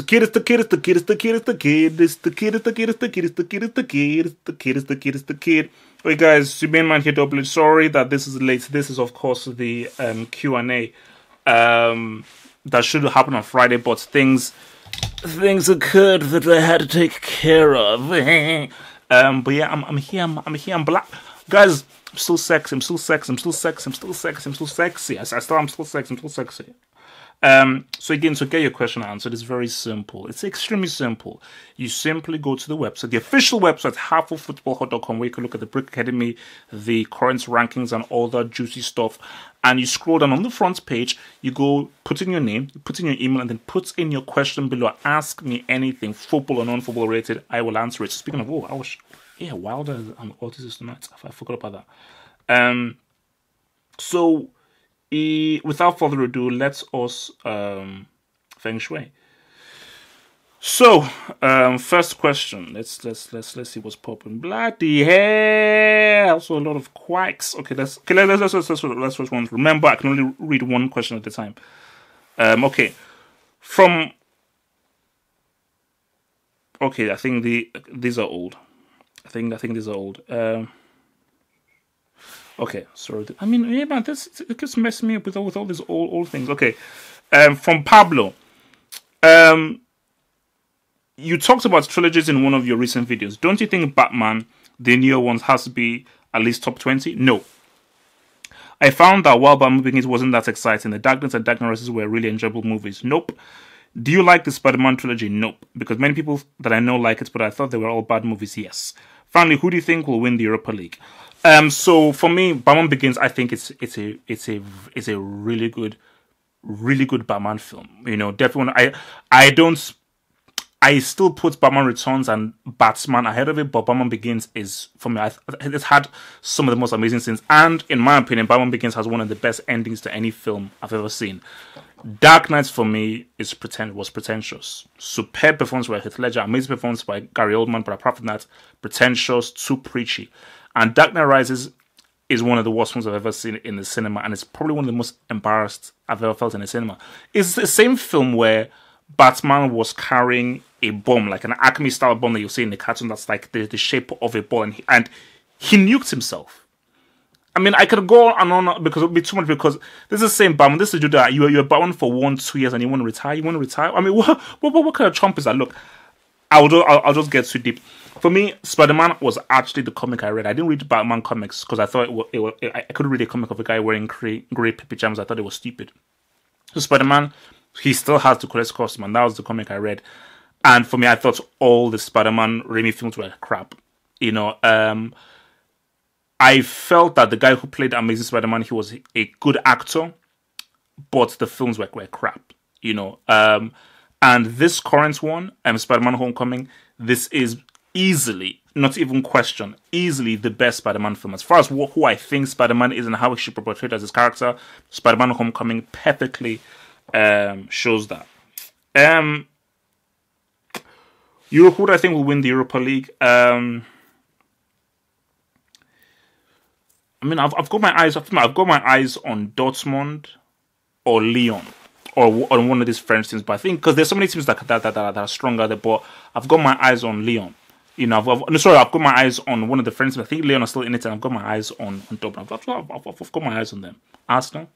the kid, it's the kid, it's the kid, it's the kid, it's the kid, it's the kid, it's the kid, it's the kid, it's the kid, it's the kid, it's the kid, it's the kid, it's the kid. Hey guys, Superman here double. Sorry that this is late. This is of course the Q&A that should happen on Friday, but things occurred that I had to take care of. But yeah, I'm here. I'm black, guys. I'm still sexy. I'm still sexy. I'm still sexy. I'm still sexy. I'm still sexy. I'm still sexy. I'm still sexy. So again, to get your question answered, it's very simple. It's extremely simple. You simply go to the website, the official website, halfoffootballhot.com, where you can look at the Brick Academy, the current rankings, and all that juicy stuff. And you scroll down on the front page, you go, put in your name, put in your email, and then put in your question below. Ask me anything, football or non-football related. I will answer it. Speaking of, Wilder and Otis tonight. I forgot about that. Without further ado, let's us feng shui. So, first question. Let's see what's popping. Bloody hell! Also a lot of quacks. Okay, let's first one. Remember, I can only read one question at a time. Okay, I think these are old. I think these are old. Okay, sorry. I mean, yeah, man, it keeps messing me up with all these old things. Okay, from Pablo. You talked about trilogies in one of your recent videos. Don't you think Batman, the newer ones, has to be at least top 20? No. I found that while Batman Begins wasn't that exciting, The Dark Knight and Dark Knight Rises were really enjoyable movies. Nope. Do you like the Spider-Man trilogy? Nope. Because many people that I know like it, but I thought they were all bad movies. Yes. Finally, who do you think will win the Europa League? So for me, Batman Begins, I think it's a really good Batman film. You know, definitely. I still put Batman Returns and Batman ahead of it, but Batman Begins is, for me, it's had some of the most amazing scenes. And in my opinion, Batman Begins has one of the best endings to any film I've ever seen. Dark Knight, for me, was pretentious. Superb performance by Heath Ledger, amazing performance by Gary Oldman, but apart from that, pretentious, too preachy. And Dark Knight Rises is one of the worst films I've ever seen in the cinema, and it's probably one of the most embarrassed I've ever felt in the cinema. It's the same film where Batman was carrying a bomb, like an Acme-style bomb that you see in the cartoon that's like the shape of a ball, and he nuked himself. I mean, I could go on and on because it would be too much, because this is the same Batman. This is dude that you're Batman for 1-2 years and you want to retire. You want to retire? I mean, what kind of chump is that? Look, I'll just get too deep. For me, Spider-Man was actually the comic I read. I didn't read Batman comics because I thought I couldn't read a comic of a guy wearing gray pajamas. I thought it was stupid. So Spider-Man, he still has the correct costume, and that was the comic I read. And for me, I thought all the Spider-Man Raimi films were crap. You know, I felt that the guy who played Amazing Spider-Man, he was a good actor, but the films were crap. You know, and this current one, Spider-Man Homecoming, this is easily, not even question, easily the best Spider-Man film. As far as who I think Spider-Man is and how he should be portrayed as his character, Spider-Man Homecoming perfectly shows that. Europe, who do I think will win the Europa League? I mean, I've got my eyes on Dortmund or Lyon, or on one of these French teams. But I think because there's so many teams that are stronger there, but I've got my eyes on Lyon. You know, I've got my eyes on one of the French teams. I think Lyon are still in it, and I've got my eyes on Dortmund. I've got my eyes on them. Arsenal.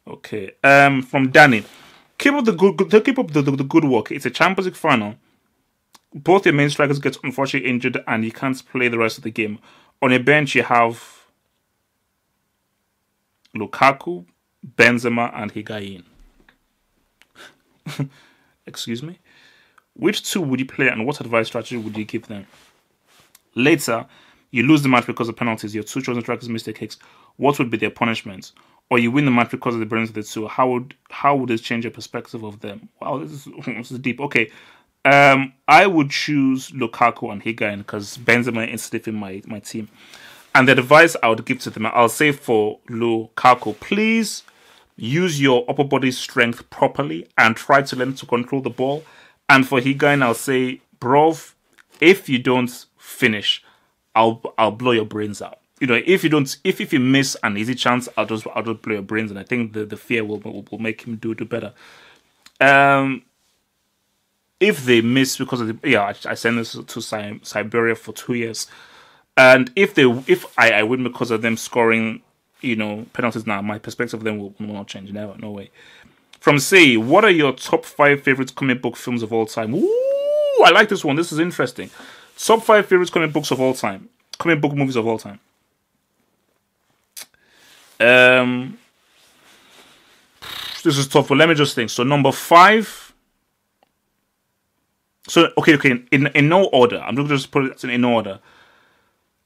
Okay. From Danny, keep up the good work. It's a Champions League final. Both your main strikers get unfortunately injured, and you can't play the rest of the game. On your bench, you have Lukaku, Benzema, and Higuain. Excuse me. Which two would you play, and what advice strategy would you give them? Later, you lose the match because of penalties. Your two chosen strikers missed their kicks. What would be their punishments? Or you win the match because of the brilliance of the two. How would this change your perspective of them? Wow, this is deep. Okay, I would choose Lukaku and Higuain because Benzema is in my team. And the advice I would give to them, I'll say for Lukaku, please use your upper body strength properly and try to learn to control the ball. And for Higuain, I'll say, bro, if you don't finish, I'll blow your brains out. if you miss an easy chance, I'll just blow your brains, and I think the fear will make him do better. If they miss because of I sent this to Siberia for 2 years, and if I win because of them scoring, penalties, now my perspective of them will not change. Never, no way. From Say, what are your top 5 favorite comic book films of all time? Ooh, I like this one. This is interesting. Top 5 favorite comic books of all time. Comic book movies of all time. This is tough, but let me just think. So number 5. So okay. In no order. I'm going to just put it in no order.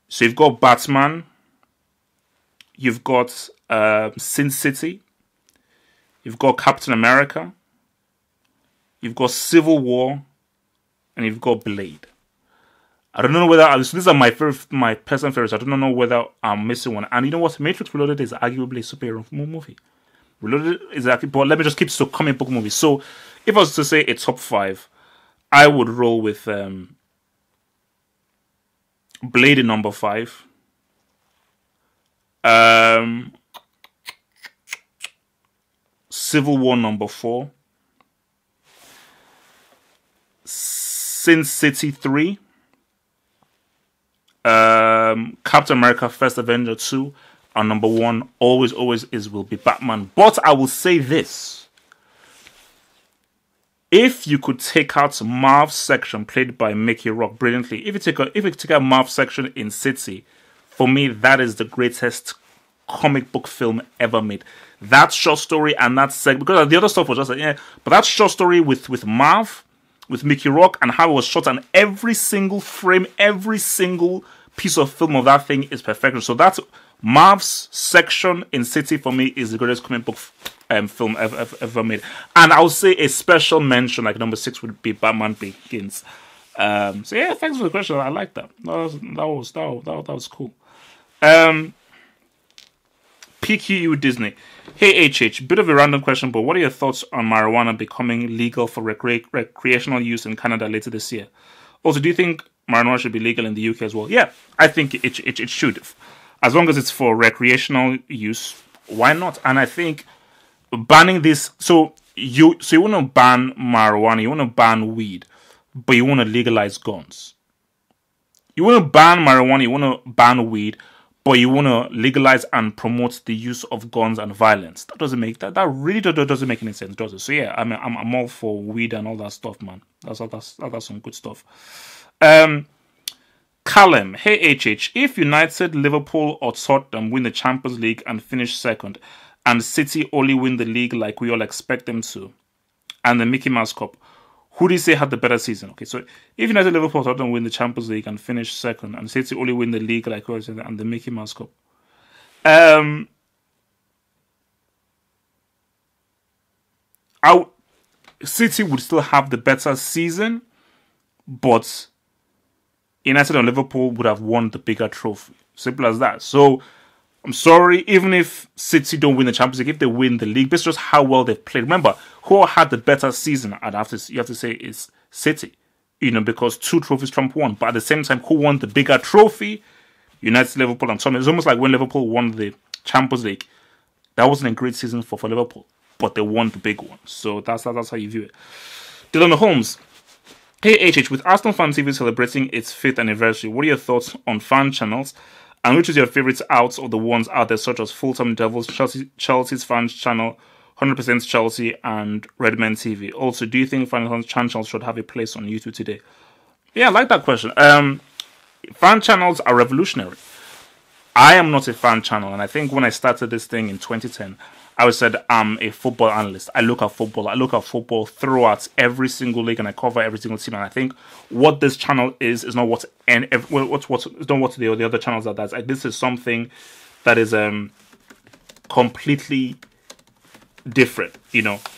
So you've got Batman. You've got Sin City. You've got Captain America. You've got Civil War, and you've got Blade. I don't know whether these are my personal favorites. I don't know whether I'm missing one. And you know what? Matrix Reloaded is arguably a superhero movie. Reloaded is actually, but let me just keep to comic book movies. So, if I was to say a top 5, I would roll with Blade in number 5. Civil War number 4. Sin City 3. Captain America First Avenger 2. And number 1 always will be Batman. But I will say this. If you could take out Marv's section played by Mickey Rourke brilliantly, if you take out Marv's section in City, for me that is the greatest comic book film ever made. That short story and that segment, because the other stuff was just but that short story with Marv, with Mickey Rourke, and how it was shot, and every single frame, every single piece of film of that thing is perfection. So that's Marv's section in City for me is the greatest comic book film ever made. And I would say a special mention, like number 6, would be Batman Begins. So yeah, thanks for the question. I like that. That was cool. PQU Disney. Hey HH, bit of a random question, but what are your thoughts on marijuana becoming legal for recreational use in Canada later this year? Also, do you think marijuana should be legal in the UK as well? Yeah, I think it should. As long as it's for recreational use, why not? And I think banning this, so you want to ban marijuana, you want to ban weed, but you want to legalize guns. You want to ban marijuana, you want to ban weed, but you want to legalize and promote the use of guns and violence. That doesn't make that really doesn't make any sense, does it? So yeah, I mean, I'm all for weed and all that stuff, man. That's some good stuff. Callum, hey HH, if United, Liverpool or Tottenham win the Champions League and finish second, and City only win the league like we all expect them to, and the Mickey Mouse Cup, who do you say had the better season? Okay, so if United, Liverpool or Tottenham win the Champions League and finish second, and City only win the league like we all expect, and the Mickey Mouse Cup, City would still have the better season, but United and Liverpool would have won the bigger trophy. Simple as that. So, I'm sorry, even if City don't win the Champions League, if they win the league, it's just how well they've played. Remember, who had the better season, you have to say is City. Because 2 trophies trump 1. But at the same time, who won the bigger trophy? United, Liverpool, and Tottenham. It's almost like when Liverpool won the Champions League. That wasn't a great season for Liverpool, but they won the big one. So that's how you view it. Dylan Holmes. Hey HH, with Arsenal Fan TV celebrating its 5th anniversary, what are your thoughts on fan channels? And which is your favourite out of the ones out there, such as Full-Time Devils, Chelsea's fans channel, 100% Chelsea, and Redmen TV? Also, do you think fan channels should have a place on YouTube today? Yeah, I like that question. Fan channels are revolutionary. I am not a fan channel, and I think when I started this thing in 2010, I said I'm a football analyst. I look at football throughout every single league, and I cover every single team. And I think what this channel is not what the other channels are. That's like, this is something that is completely different,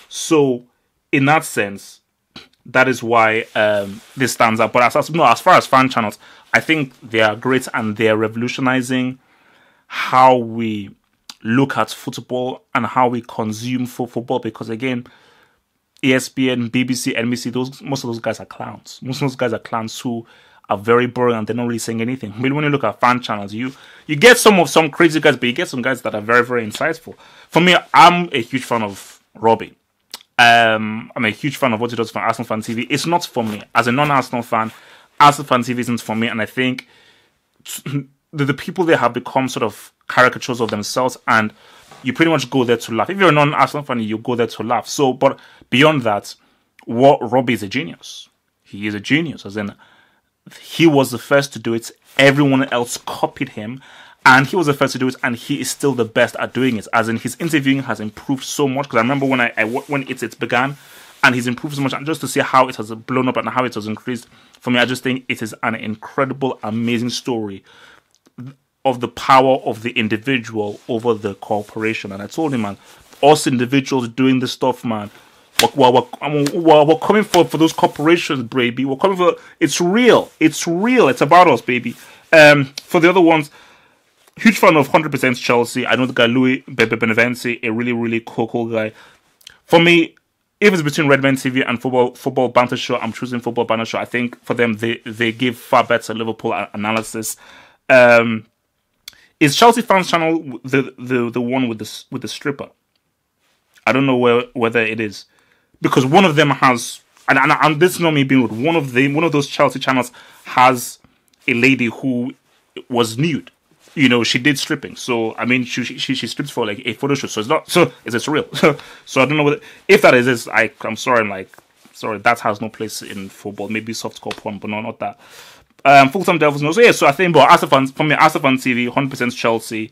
So in that sense, that is why this stands out. But as far as fan channels, I think they are great and they are revolutionizing how we look at football and how we consume football, because again, ESPN, BBC, NBC, most of those guys are clowns. Most of those guys are clowns who are very boring and they're not really saying anything. I mean, when you look at fan channels, you get some crazy guys, but you get some guys that are very, very insightful. For me, I'm a huge fan of Robbie. I'm a huge fan of what he does for Arsenal Fan TV. It's not for me. As a non-Arsenal fan, Arsenal Fan TV isn't for me, and I think the people there have become sort of caricatures of themselves, and you pretty much go there to laugh. If you're a non-Arsenal fan, you go there to laugh. So, but beyond that, Robbie is a genius. He is a genius, as in he was the first to do it. Everyone else copied him, and he was the first to do it, and he is still the best at doing it. As in, his interviewing has improved so much. Because I remember when when it began, and he's improved so much. And just to see how it has blown up and how it has increased, for me, I just think it is an incredible, amazing story of the power of the individual over the corporation. And I told him, man, us individuals doing this stuff, man, we're coming for those corporations, baby. We're coming for, it's real. It's real. It's about us, baby. For the other ones, huge fan of 100% Chelsea. I know the guy Louis Beneventi, a really, really cool guy. For me, if it's between Redmen TV and Football Banter Show, I'm choosing Football Banter Show. I think for them, they give far better Liverpool analysis. Is Chelsea Fans Channel the one with the stripper? I don't know whether it is, because one of them has, and this is not me being rude. One of those Chelsea channels has a lady who was nude. You know, she did stripping. So I mean, she strips for like a photo shoot. So it's not. So it's real. So I don't know whether, if that is. I'm sorry. I'm like, sorry. That has no place in football. Maybe softcore porn, but no, not that. Full-time Devils knows. So yeah, so I think, but for me, Arsenal Fan TV, 100% Chelsea,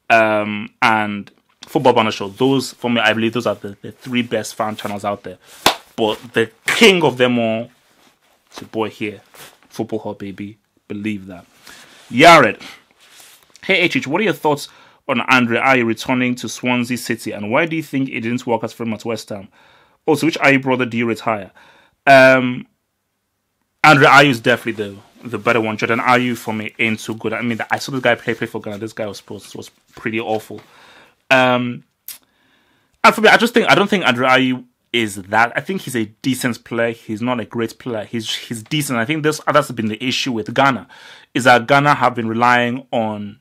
and Football Banner Show. Those, for me, I believe those are the three best fan channels out there. But the king of them all is your boy here, Football Hub, baby. Believe that. Yared. Hey, HH, what are your thoughts on Andre Ayew returning to Swansea City, and why do you think it didn't work as for him at West Ham? Also, which Ayew brother do you retire? Andre Ayew is definitely the better one. Jordan Ayew for me ain't so good. I mean, I saw this guy play for Ghana. This guy was pretty awful. And for me, I don't think Andre Ayew is that. I think he's a decent player. He's not a great player. He's decent. I think that's been the issue with Ghana, is that Ghana have been relying on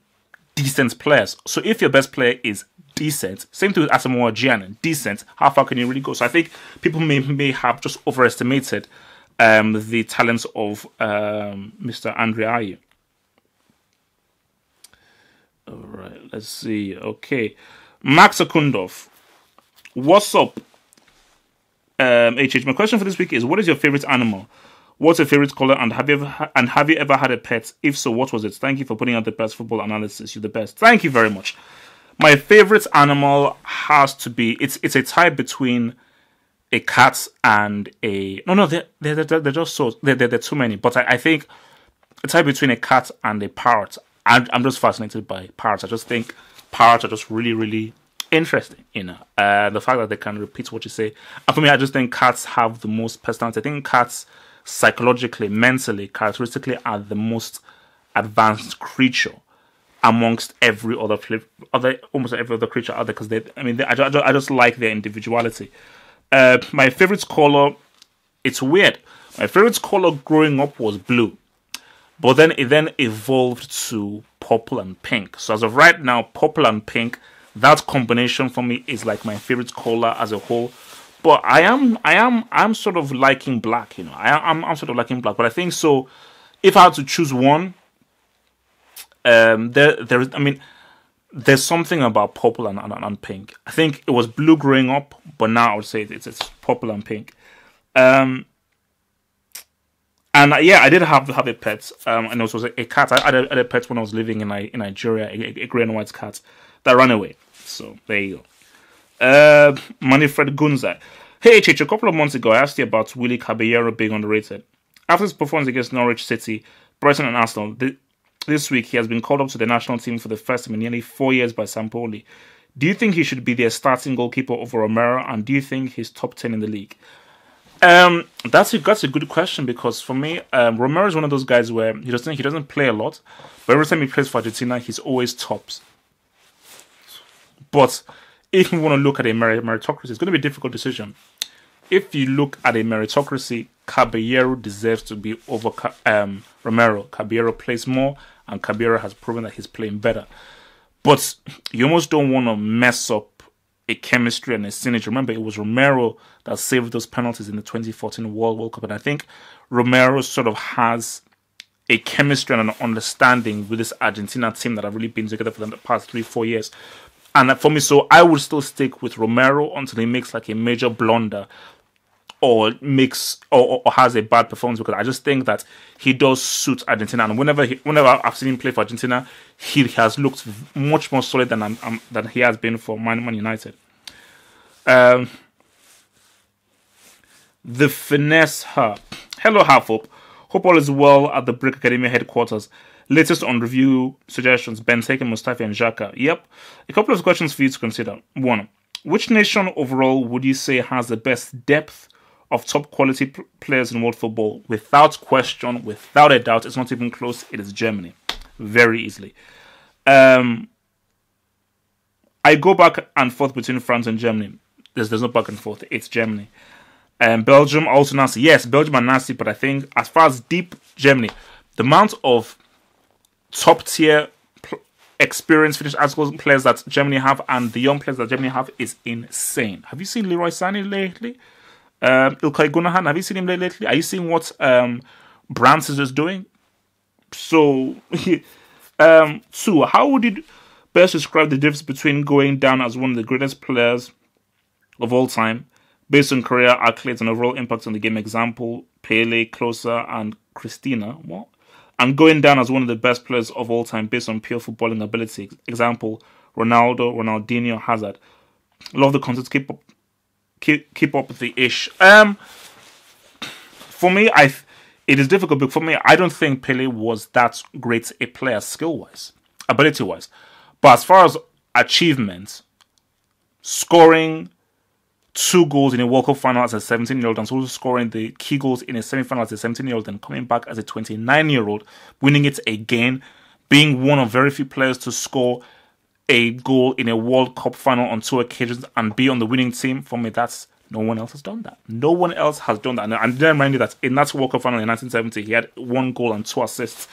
decent players. So if your best player is decent, same thing with Asamoah Gyan, decent, how far can you really go? So I think people may have just overestimated the talents of Mr. Andre Ayew. All right, let's see. Okay, Max Akundov, what's up? HH, my question for this week is: what is your favorite animal? What's your favorite color? And have you ever had a pet? If so, what was it? Thank you for putting out the best football analysis. You're the best. Thank you very much. My favorite animal has to be, it's a tie between a cat and a, no, they're just so, they're too many. But I think a tie between a cat and a parrot. I'm just fascinated by parrots. I just think parrots are just really, really interesting, you know. The fact that they can repeat what you say. And for me, I just think cats have the most personality. I think cats, psychologically, mentally, characteristically, are the most advanced creature amongst almost every other creature out there, because I just like their individuality. My favorite color, it's weird. My favorite color growing up was blue, but then it evolved to purple and pink. So as of right now, purple and pink, that combination for me is like my favorite color as a whole. But I'm sort of liking black, you know. I'm sort of liking black. But I think so. If I had to choose one, there's something about purple and pink. I think it was blue growing up, but now I would say it's purple and pink. And yeah, I did have a pet. And it was a cat. I had a pet when I was living in Nigeria, a grey and white cat that ran away. So there you go. Manifred Gunza. Hey HH, a couple of months ago I asked you about Willy Caballero being underrated. After his performance against Norwich City, Brighton and Arsenal, this week he has been called up to the national team for the first time in nearly 4 years by Sampaoli. Do you think he should be their starting goalkeeper over Romero, and do you think he's top 10 in the league? That's a good question, because for me, Romero is one of those guys where he doesn't play a lot, but every time he plays for Argentina, he's always tops. But if you want to look at a meritocracy, it's going to be a difficult decision. if you look at a meritocracy, Caballero deserves to be over Romero. Caballero plays more, and Caballero has proven that he's playing better. But you almost don't want to mess up a chemistry and a synergy. Remember, it was Romero that saved those penalties in the 2014 World Cup, and I think Romero sort of has a chemistry and an understanding with this Argentina team that have really been together for the past 3-4 years. And for me, so I would still stick with Romero until he makes like a major blunder or has a bad performance, because I just think that he does suit Argentina. And whenever I've seen him play for Argentina, he has looked much more solid than he has been for Man United. The finesse her. Hello, Halfhope. Hope all is well at the Brick Academy headquarters. Latest on review suggestions: Benteke, Mustafi, and Xhaka. Yep. A couple of questions for you to consider. 1. Which nation overall would you say has the best depth of top quality players in world football? Without question, without a doubt, it's not even close. It is Germany. Very easily. I go back and forth between France and Germany. There's no back and forth. It's Germany. Belgium also nasty. Yes, Belgium are nasty, but I think as far as deep, Germany. The amount of top tier experienced finished articles players that Germany have and the young players that Germany have is insane. Have you seen Leroy Sané lately? Ilkay Gundogan, have you seen him lately? Are you seeing what Brands is just doing? So, 2. How would you best describe the difference between going down as one of the greatest players of all time, based on career accolades and overall impact on the game? Example, Pele, Klose, and Christina. What? And going down as one of the best players of all time based on pure footballing ability. Example, Ronaldo, Ronaldinho, Hazard. Love the content. Keep up with the ish. For me, it is difficult, but for me, I don't think Pele was that great a player skill-wise, ability-wise. But as far as achievements, scoring 2 goals in a World Cup final as a 17-year-old, and also scoring the key goals in a semi-final as a 17-year-old, and coming back as a 29-year-old, winning it again, being one of very few players to score a goal in a World Cup final on 2 occasions and be on the winning team. For me, no one else has done that. No one else has done that. And then remind you that in that World Cup final in 1970, he had 1 goal and 2 assists.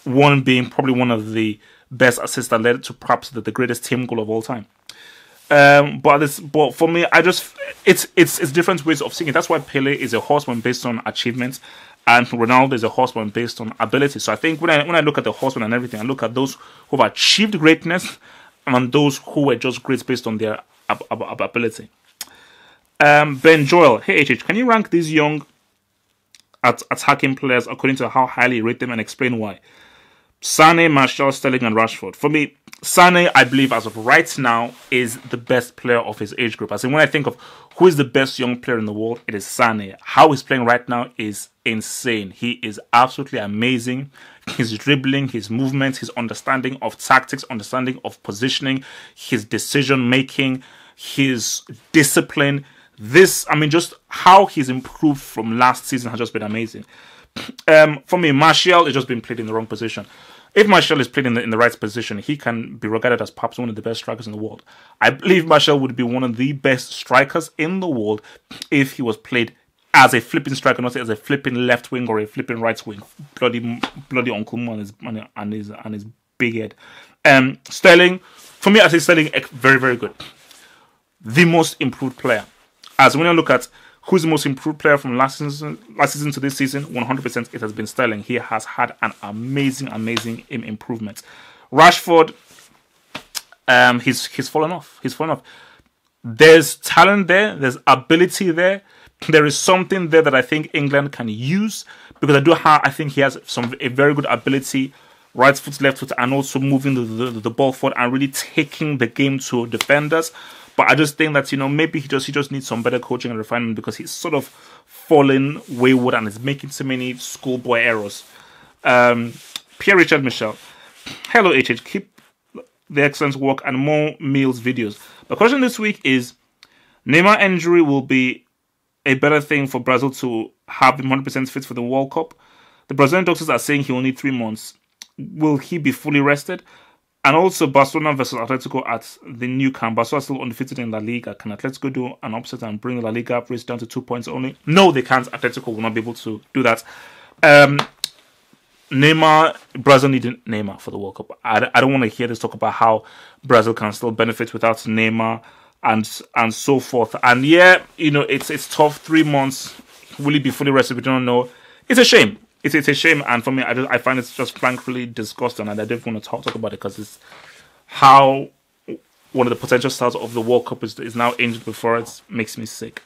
One being probably one of the best assists that led to perhaps the greatest team goal of all time. But for me, it's different ways of seeing it. That's why Pele is a horseman based on achievements, and Ronaldo is a horseman based on ability. So I think when I look at the horseman and everything, I look at those who have achieved greatness and those who were just great based on their ability. Ben Joel, hey HH, can you rank these young attacking players according to how highly you rate them and explain why? Sané, Martial, Sterling, and Rashford. For me, Sané, I believe, as of right now, is the best player of his age group. As in, when I think of who is the best young player in the world, it is Sané. How he's playing right now is insane. He is absolutely amazing. His dribbling, his movements, his understanding of tactics, understanding of positioning, his decision-making, his discipline. Just how he's improved from last season has just been amazing. For me, Martial has just been played in the wrong position. If Martial is played in the right position, he can be regarded as perhaps one of the best strikers in the world. I believe Martial would be one of the best strikers in the world if he was played as a flipping striker, not as a flipping left wing or a flipping right wing. Bloody Uncle Mo and his big head. Sterling, for me, I say Sterling very, very good. The most improved player. As when I look at who's the most improved player from last season to this season, 100% it has been Sterling. He has had an amazing improvement. Rashford, he's fallen off. There's talent there. There's ability there. There is something there that I think England can use, because I think he has a very good ability, right foot, left foot, and also moving the ball forward and really taking the game to defenders. But I just think that, maybe he just needs some better coaching and refinement, because he's sort of fallen wayward and is making so many schoolboy errors. Pierre-Richard Michel. Hello, HH. Keep the excellent work and more meals videos. The question this week is, Neymar injury will be a better thing for Brazil to have him 100% fit for the World Cup. The Brazilian doctors are saying he will need 3 months. Will he be fully rested? And also Barcelona versus Atletico at the new camp. Barcelona still undefeated in La Liga. Can Atletico do an upset and bring La Liga race down to 2 points only? No, they can't. Atletico will not be able to do that. Neymar, Brazil needed Neymar for the World Cup. I don't want to hear this talk about how Brazil can still benefit without Neymar and so forth. And yeah, you know, it's tough. 3 months. Will he be fully rested? We don't know. It's a shame. It's a shame, and for me, I find it just frankly disgusting, and I don't want to talk about it because it's how one of the potential stars of the World Cup is now injured before it makes me sick.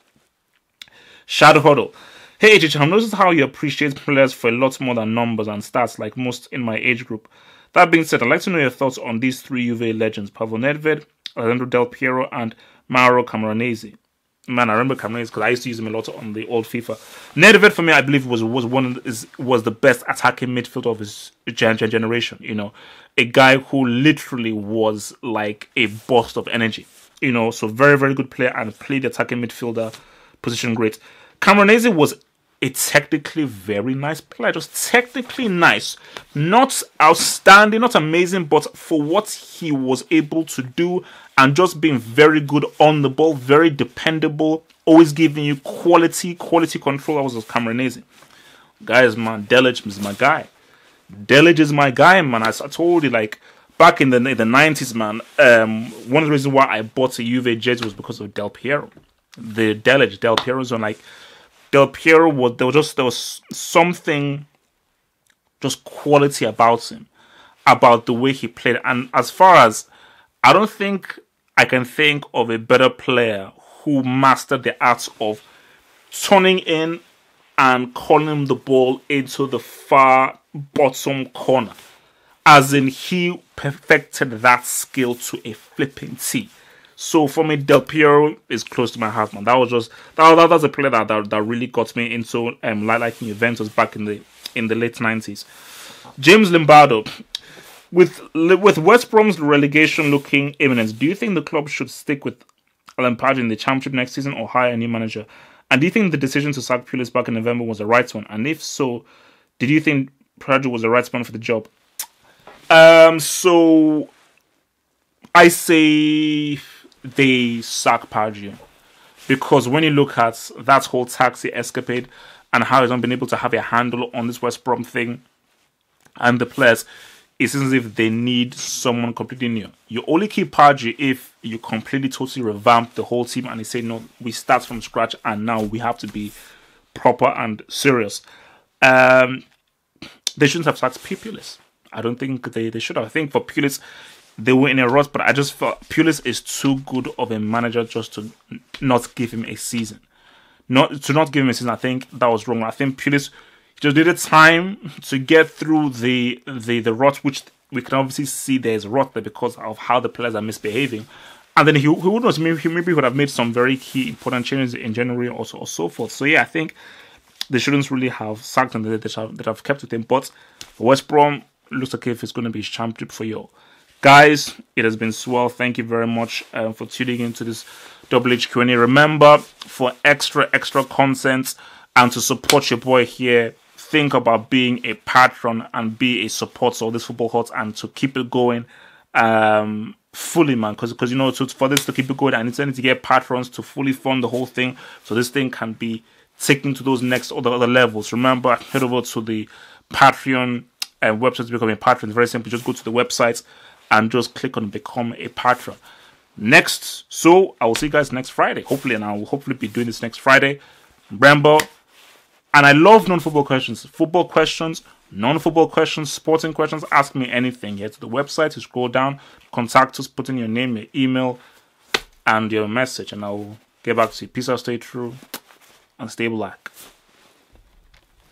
Shadow Huddle. Hey, HH, I've noticed how you appreciate players for a lot more than numbers and stats like most in my age group. That being said, I'd like to know your thoughts on these 3 Juve legends, Pavel Nedved, Alessandro Del Piero, and Mauro Camoranesi. Man, I remember Camoranesi because I used to use him a lot on the old FIFA. Nedved, for me, I believe was the best attacking midfielder of his generation. You know, a guy who literally was like a burst of energy. You know, so very, very good player and played the attacking midfielder position great. Camoranesi was a technically very nice player, just technically nice. Not outstanding, not amazing, but for what he was able to do and just being very good on the ball, very dependable, always giving you quality control. That was Camoranesi. Guys, man, Delic is my guy. Delic is my guy, man. As I told you, like, back in the 90s, man, one of the reasons why I bought a Juve jersey was because of Del Piero. The Delic, Del Piero's on, like, Del Piero there was something just quality about him, about the way he played. And as far as, I don't think I can think of a better player who mastered the art of turning in and calling the ball into the far bottom corner. As in, he perfected that skill to a flipping T. So for me, Del Piero is close to my heart, man. That was a player that really got me into liking Juventus back in the late 90s. James Lombardo, with West Brom's relegation looking imminent, do you think the club should stick with Alan Pardew in the Championship next season or hire a new manager? And do you think the decision to sack Pulis back in November was the right one? And if so, did you think Pardew was the right man for the job? So I say they sack Pardew, because when you look at that whole taxi escapade and how he's not been able to have a handle on this West Brom thing and the players, it seems as if they need someone completely new. You only keep Pardew if you completely, totally revamp the whole team and they say, no, we start from scratch and now we have to be proper and serious. They shouldn't have sacked Pulis. I don't think they should have. I think for Pulis, they were in a rush, but I just felt Pulis is too good of a manager just to not give him a season. Not give him a season, I think that was wrong. I think Pulis just needed time to get through the rot, which we can obviously see there's rot there because of how the players are misbehaving. And then he maybe would have made some very key important changes in January or so forth. So yeah, I think they shouldn't really have sacked him. That have kept with him. But West Brom looks like if it's going to be his championship for you. Guys, it has been swell. Thank you very much for tuning into this Double H Q&A. Remember, for extra content and to support your boy here, think about being a patron and be a supporter of this Football Hut and to keep it going fully, man. Because you know, for this to keep it going, I need to get patrons to fully fund the whole thing, so this thing can be taken to those next other levels. Remember, head over to the Patreon website to become a patron. It's very simple. Just go to the website and just click on become a patron. So I will see you guys next Friday, hopefully, and I will hopefully be doing this next Friday. Remember, and I love non-football questions, football questions, non-football questions, sporting questions. Ask me anything. Head to the website, you scroll down, contact us, put in your name, your email, and your message, and I will get back to you. Peace out, stay true, and stay black.